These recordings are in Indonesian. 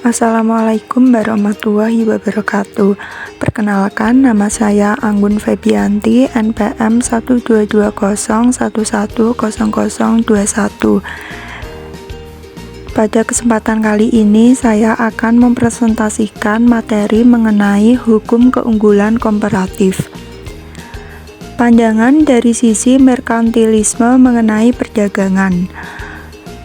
Assalamualaikum warahmatullahi wabarakatuh. Perkenalkan, nama saya Anggun Febianti, NPM 12201100021. Pada kesempatan kali ini saya akan mempresentasikan materi mengenai hukum keunggulan komparatif. Pandangan dari sisi merkantilisme mengenai perdagangan.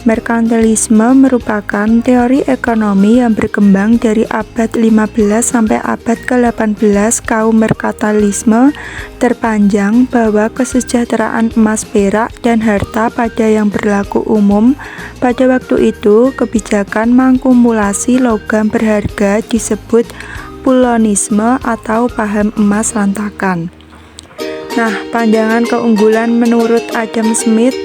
Merkantilisme merupakan teori ekonomi yang berkembang dari abad 15 sampai abad ke-18. Kaum merkantilisme terpanjang bahwa kesejahteraan emas, perak, dan harta pada yang berlaku umum. Pada waktu itu, kebijakan mengakumulasi logam berharga disebut pullonisme atau paham emas lantakan. Nah, pandangan keunggulan menurut Adam Smith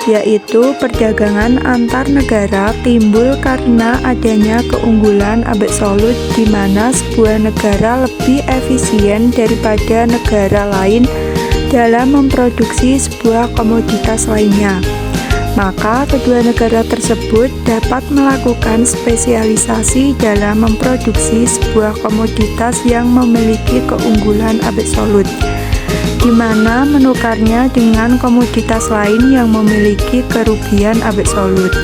yaitu perdagangan antar negara timbul karena adanya keunggulan absolut di mana sebuah negara lebih efisien daripada negara lain dalam memproduksi sebuah komoditas lainnya. Maka kedua negara tersebut dapat melakukan spesialisasi dalam memproduksi sebuah komoditas yang memiliki keunggulan absolut, di mana menukarnya dengan komoditas lain yang memiliki kerugian absolut.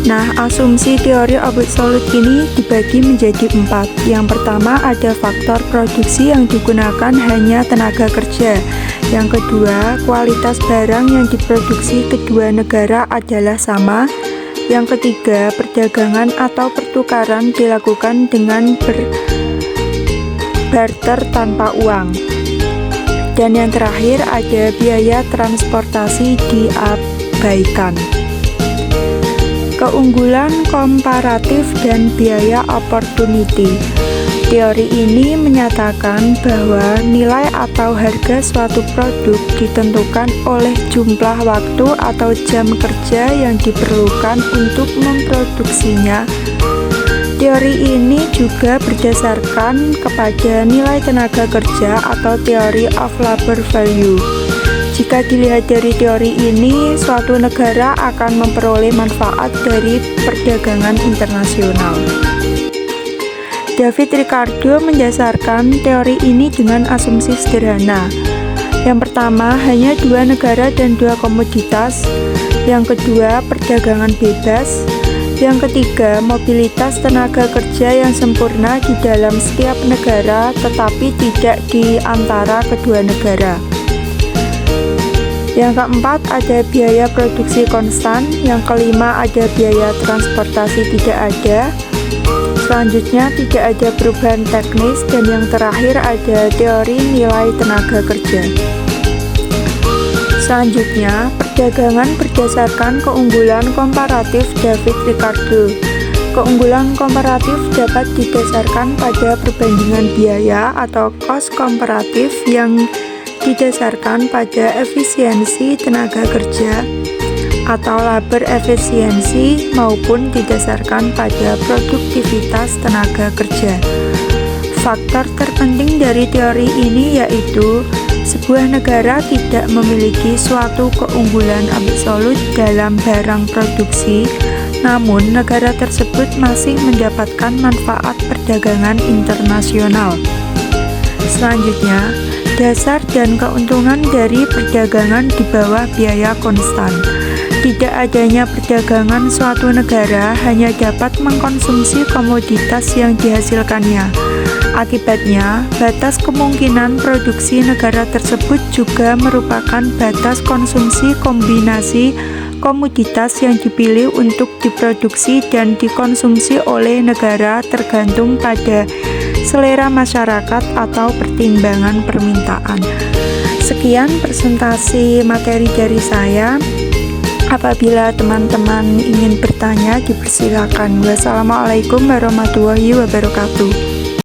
Nah, asumsi teori absolut ini dibagi menjadi 4. Yang pertama, ada faktor produksi yang digunakan hanya tenaga kerja. Yang kedua, kualitas barang yang diproduksi kedua negara adalah sama. Yang ketiga, perdagangan atau pertukaran dilakukan dengan barter tanpa uang. Dan yang terakhir, ada biaya transportasi diabaikan. Keunggulan komparatif dan biaya opportunity. Teori ini menyatakan bahwa nilai atau harga suatu produk ditentukan oleh jumlah waktu atau jam kerja yang diperlukan untuk memproduksinya. Teori ini juga berdasarkan kepada nilai tenaga kerja atau teori of labor value. Jika dilihat dari teori ini, suatu negara akan memperoleh manfaat dari perdagangan internasional. David Ricardo mendasarkan teori ini dengan asumsi sederhana. Yang pertama, hanya dua negara dan dua komoditas. Yang kedua, perdagangan bebas. Yang ketiga, mobilitas tenaga kerja yang sempurna di dalam setiap negara, tetapi tidak di antara kedua negara. Yang keempat, ada biaya produksi konstan. Yang kelima, ada biaya transportasi tidak ada. Selanjutnya, tidak ada perubahan teknis. Dan yang terakhir, ada teori nilai tenaga kerja. Selanjutnya, perdagangan berdasarkan keunggulan komparatif David Ricardo. Keunggulan komparatif dapat didasarkan pada perbandingan biaya atau cost komparatif yang didasarkan pada efisiensi tenaga kerja atau labor efisiensi maupun didasarkan pada produktivitas tenaga kerja. Faktor terpenting dari teori ini yaitu sebuah negara tidak memiliki suatu keunggulan absolut dalam barang produksi, namun negara tersebut masih mendapatkan manfaat perdagangan internasional. Selanjutnya, dasar dan keuntungan dari perdagangan di bawah biaya konstan. Tidak adanya perdagangan suatu negara hanya dapat mengkonsumsi komoditas yang dihasilkannya. Akibatnya, batas kemungkinan produksi negara tersebut juga merupakan batas konsumsi kombinasi komoditas yang dipilih untuk diproduksi dan dikonsumsi oleh negara tergantung pada selera masyarakat atau pertimbangan permintaan. Sekian presentasi materi dari saya. Apabila teman-teman ingin bertanya, dipersilakan. Wassalamualaikum warahmatullahi wabarakatuh.